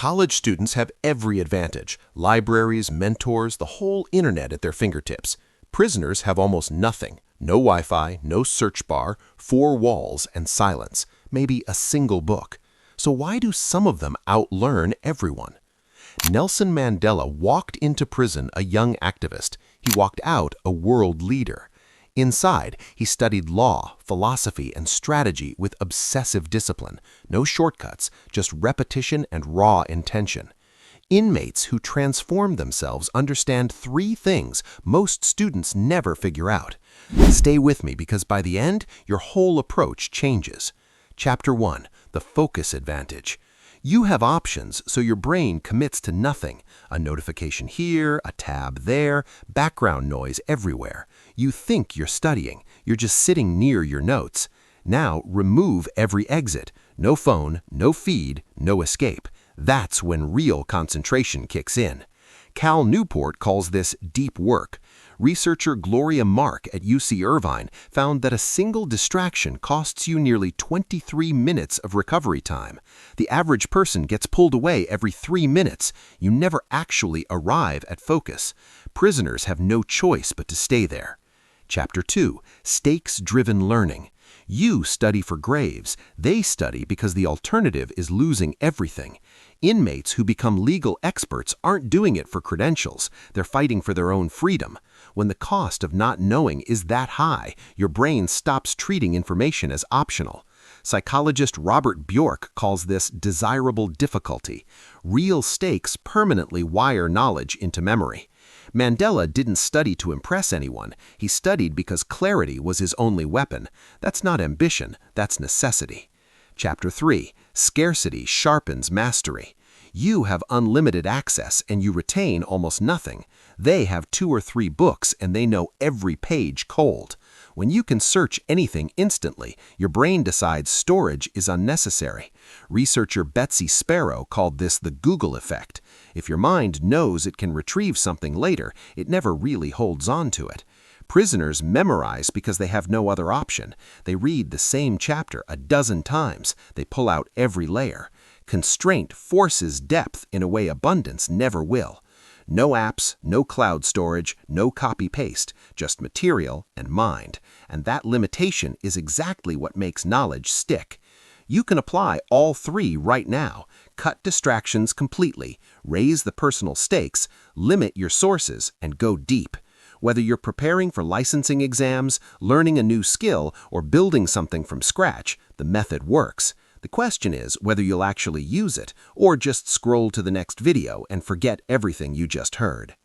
College students have every advantage: libraries, mentors, the whole internet at their fingertips. Prisoners have almost nothing: no Wi-Fi, no search bar, four walls, and silence, maybe a single book. So why do some of them outlearn everyone? Nelson Mandela walked into prison a young activist. He walked out a world leader. Inside, he studied law, philosophy, and strategy with obsessive discipline. No shortcuts, just repetition and raw intention. Inmates who transform themselves understand three things most students never figure out. Stay with me because by the end, your whole approach changes. Chapter 1: The Focus Advantage. You have options, so your brain commits to nothing. A notification here, a tab there, background noise everywhere. You think you're studying, you're just sitting near your notes. Now remove every exit. No phone, no feed, no escape. That's when real concentration kicks in. Cal Newport calls this deep work. Researcher Gloria Mark at UC Irvine found that a single distraction costs you nearly 23 minutes of recovery time. The average person gets pulled away every 3 minutes. You never actually arrive at focus. Prisoners have no choice but to stay there. Chapter 2: Stakes-Driven Learning. You study for grades. They study because the alternative is losing everything. Inmates who become legal experts aren't doing it for credentials. They're fighting for their own freedom. When the cost of not knowing is that high, your brain stops treating information as optional. Psychologist Robert Bjork calls this desirable difficulty. Real stakes permanently wire knowledge into memory. Mandela didn't study to impress anyone. He studied because clarity was his only weapon. That's not ambition, that's necessity. Chapter 3: Scarcity Sharpens Mastery. You have unlimited access and you retain almost nothing. They have 2 or 3 books and they know every page cold. When you can search anything instantly, your brain decides storage is unnecessary. Researcher Betsy Sparrow called this the Google effect. If your mind knows it can retrieve something later, it never really holds on to it. Prisoners memorize because they have no other option. They read the same chapter a dozen times. They pull out every layer. Constraint forces depth in a way abundance never will. No apps, no cloud storage, no copy-paste, just material and mind. And that limitation is exactly what makes knowledge stick. You can apply all 3 right now. Cut distractions completely, raise the personal stakes, limit your sources, and go deep. Whether you're preparing for licensing exams, learning a new skill, or building something from scratch, the method works. The question is whether you'll actually use it, or just scroll to the next video and forget everything you just heard.